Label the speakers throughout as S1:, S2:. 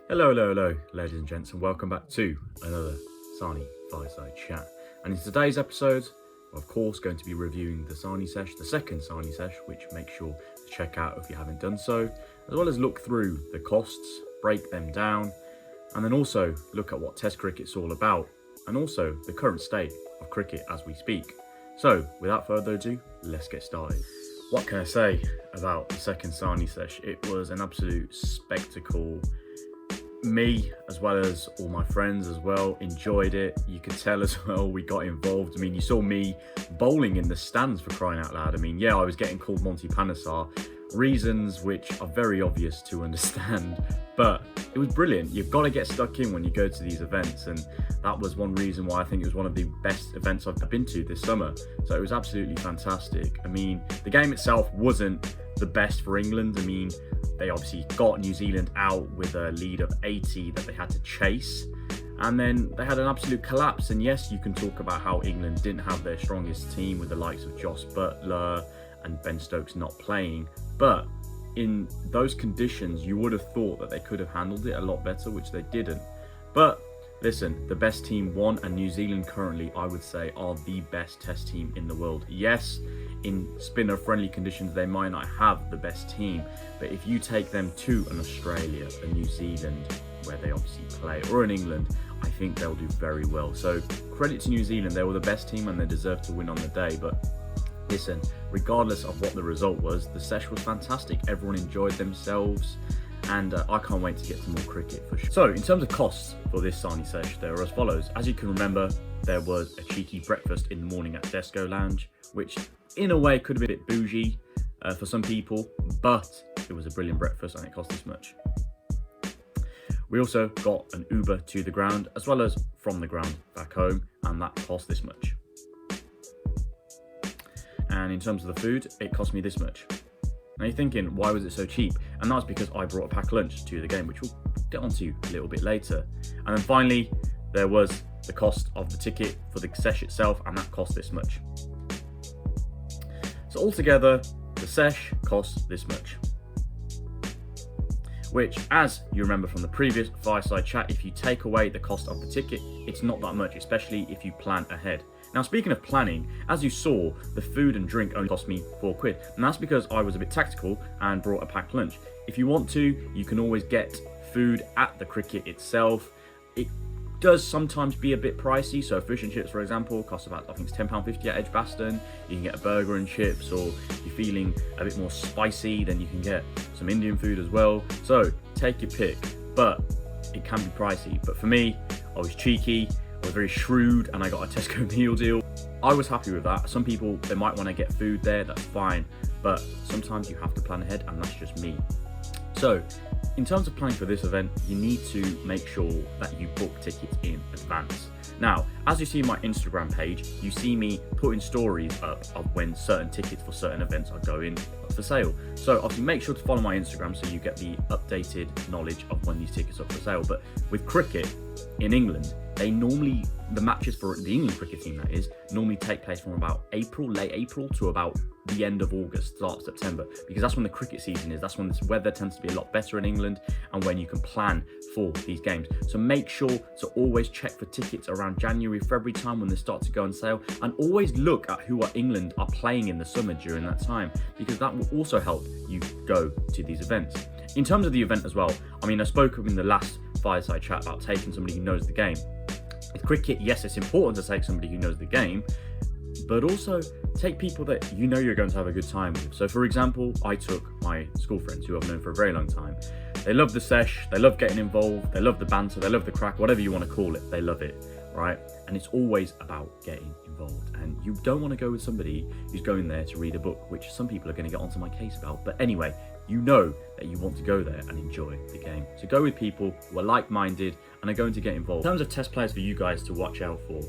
S1: Hello, ladies and gents, and welcome back to another Sani Fireside chat. And in today's episode, we're of course going to be reviewing the Sani Sesh, the second Sani Sesh, which make sure to check out if you haven't done so, as well as look through the costs, break them down, and then also look at what Test cricket's all about, and also the current state of cricket as we speak. So, without further ado, let's get started. What can I say about the second Sani Sesh? It was an absolute spectacle. Me, as well as all my friends as well, enjoyed it. You could tell as well we got involved. I mean, you saw me bowling in the stands, for crying out loud. I mean, yeah, I was getting called Monty Panesar, reasons which are very obvious to understand, but it was brilliant. You've got to get stuck in when you go to these events, and that was one reason why I think it was one of the best events I've been to this summer. So it was absolutely fantastic. I mean, the game itself wasn't the best for England. I mean, they obviously got New Zealand out with a lead of 80 that they had to chase, and then they had an absolute collapse. And yes, you can talk about how England didn't have their strongest team with the likes of Joss Buttler and Ben Stokes not playing, but in those conditions you would have thought that they could have handled it a lot better, which they didn't. But listen, the best team won, and New Zealand currently, I would say, are the best Test team in the world. Yes, in spinner friendly conditions they might not have the best team, but if you take them to an Australia, a New Zealand where they obviously play, or an England, I think they'll do very well. So credit to New Zealand, they were the best team and they deserve to win on the day. But listen, regardless of what the result was, the sesh was fantastic. Everyone enjoyed themselves, and I can't wait to get to more cricket for sure. So in terms of costs for this Sani Sesh, they are as follows. As you can remember, there was a cheeky breakfast in the morning at Desco Lounge, which in a way could have been a bit bougie for some people, but it was a brilliant breakfast and it cost this much. We also got an Uber to the ground, as well as from the ground back home, and that cost this much. And in terms of the food, it cost me this much. Now you're thinking, why was it so cheap? And that's because I brought a packed lunch to the game, which we'll get onto a little bit later. And then finally, there was the cost of the ticket for the sesh itself, and that cost this much. So altogether, the sesh costs this much. Which, as you remember from the previous Fireside chat, if you take away the cost of the ticket, it's not that much, especially if you plan ahead. Now, speaking of planning, as you saw, the food and drink only cost me £4, and that's because I was a bit tactical and brought a packed lunch. If you want to, you can always get food at the cricket itself. It does sometimes be a bit pricey, so fish and chips, for example, cost about, I think it's £10.50 at Edgbaston. You can get a burger and chips, or if you're feeling a bit more spicy, then you can get some Indian food as well. So take your pick, but it can be pricey. But for me, I was cheeky, I was very shrewd, and I got a Tesco meal deal. I was happy with that. Some people, they might want to get food there, that's fine, but sometimes you have to plan ahead, and that's just me. So in terms of planning for this event, you need to make sure that you book tickets in advance. Now, as you see my Instagram page, you see me putting stories up of when certain tickets for certain events are going up for sale. So obviously make sure to follow my Instagram so you get the updated knowledge of when these tickets are up for sale. But with cricket in England, the matches for the England cricket team, that is, normally take place from about late April to about the end of August, start of September, because that's when the cricket season is. That's when this weather tends to be a lot better in England, and when you can plan for these games. So make sure to always check for tickets around January, February time when they start to go on sale, and always look at who England are playing in the summer during that time, because that will also help you go to these events. In terms of the event as well, I mean, I spoke in the last Fireside chat about taking somebody who knows the game. With cricket, yes, it's important to take somebody who knows the game, but also take people that you know you're going to have a good time with. So for example, I took my school friends who I've known for a very long time. They love the sesh, they love getting involved, they love the banter, they love the crack, whatever you want to call it, they love it, right? And it's always about getting involved. And you don't want to go with somebody who's going there to read a book, which some people are going to get onto my case about. But anyway, you know that you want to go there and enjoy the game. So go with people who are like-minded and are going to get involved. In terms of Test players for you guys to watch out for,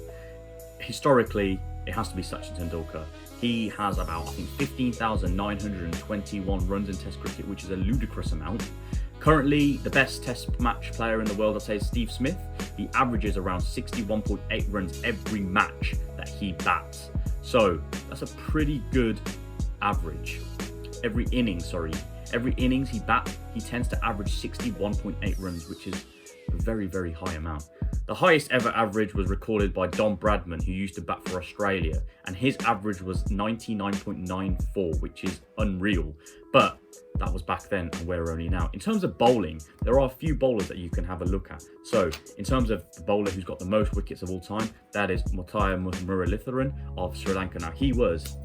S1: historically, it has to be Sachin Tendulkar. He has about, I think, 15,921 runs in Test cricket, which is a ludicrous amount. Currently, the best Test match player in the world, I'd say, is Steve Smith. He averages around 61.8 runs every match that he bats. So that's a pretty good average. Every inning, sorry. Every innings he bats, he tends to average 61.8 runs, which is a very, very high amount. The highest ever average was recorded by Don Bradman, who used to bat for Australia, and his average was 99.94, which is unreal. But that was back then, and we're only now. In terms of bowling, there are a few bowlers that you can have a look at. So, in terms of the bowler who's got the most wickets of all time, that is Muttiah Muralitharan of Sri Lanka. Now, he was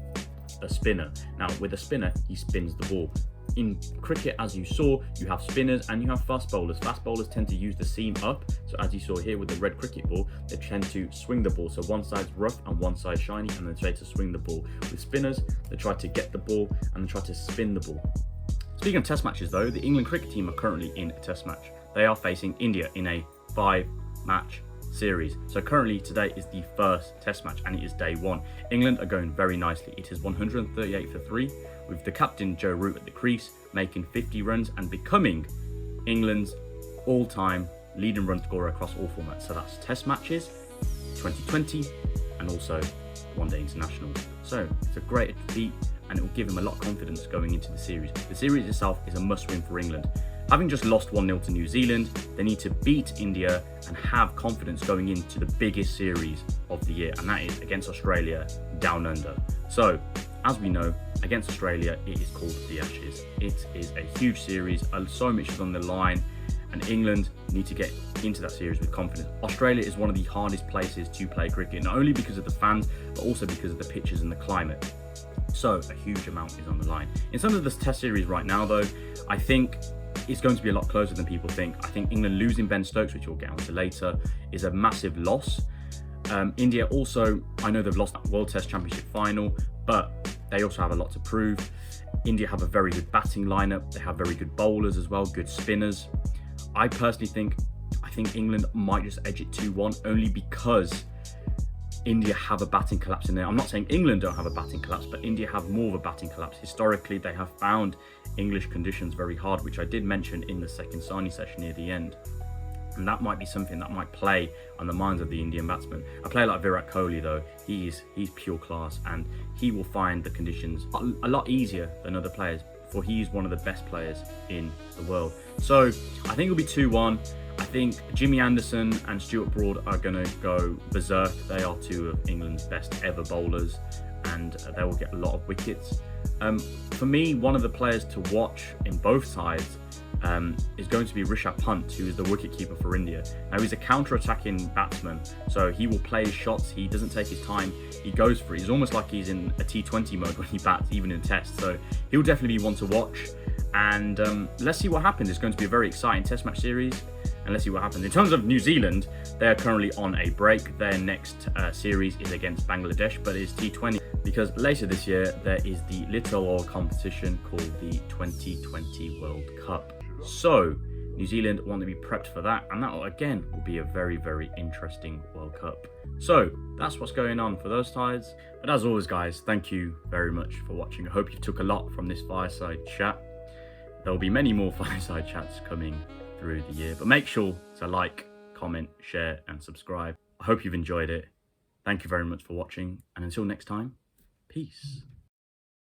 S1: a spinner. Now, with a spinner, he spins the ball. In cricket, as you saw, you have spinners and you have fast bowlers. Fast bowlers tend to use the seam up. So as you saw here with the red cricket ball, they tend to swing the ball. So one side's rough and one side's shiny, and they try to swing the ball. With spinners, they try to get the ball and they try to spin the ball. Speaking of test matches though, the England cricket team are currently in a test match. They are facing India in a 5-match series. So currently today is the first test match and it is day 1. England are going very nicely. It is 138 for 3 with the captain Joe Root at the crease making 50 runs and becoming England's all-time leading run scorer across all formats. So that's test matches, 2020 and also one-day internationals. So it's a great feat and it will give him a lot of confidence going into the series. The series itself is a must-win for England. Having just lost 1-0 to New Zealand, they need to beat India and have confidence going into the biggest series of the year, and that is against Australia down under. So, as we know, against Australia, it is called the Ashes. It is a huge series, so much is on the line, and England need to get into that series with confidence. Australia is one of the hardest places to play cricket, not only because of the fans, but also because of the pitches and the climate. So, a huge amount is on the line. In terms of this test series right now, though, I think it's going to be a lot closer than people think. I think England losing Ben Stokes, which we'll get onto later, is a massive loss. India also, I know they've lost that World Test Championship final, but they also have a lot to prove. India have a very good batting lineup. They have very good bowlers as well, good spinners. I personally think England might just edge it 2-1 only because India have a batting collapse in there. I'm not saying England don't have a batting collapse, but India have more of a batting collapse. Historically, they have found English conditions very hard, which I did mention in the second Sani Sesh near the end. And that might be something that might play on the minds of the Indian batsmen. A player like Virat Kohli, though, he's pure class and he will find the conditions a lot easier than other players, for he's one of the best players in the world. So I think it'll be 2-1. I think Jimmy Anderson and Stuart Broad are going to go berserk. They are two of England's best ever bowlers and they will get a lot of wickets. For me, one of the players to watch in both sides is going to be Rishabh Pant, who is the wicketkeeper for India. Now, he's a counter-attacking batsman, so he will play his shots. He doesn't take his time. He goes for it. He's almost like he's in a T20 mode when he bats, even in tests. So he'll definitely be one to watch. And let's see what happens. It's going to be a very exciting test match series. And let's see what happens. In terms of New Zealand, they are currently on a break. Their next series is against Bangladesh, but it's T20 because later this year there is the little old competition called the 2020 World Cup. So New Zealand want to be prepped for that, and that again will be a very, very interesting World Cup. So that's what's going on for those sides. But as always, guys, thank you very much for watching. I hope you took a lot from this fireside chat. There will be many more fireside chats coming through the year, but make sure to like, comment, share and subscribe. I hope you've enjoyed it. Thank you very much for watching, and until next time, peace.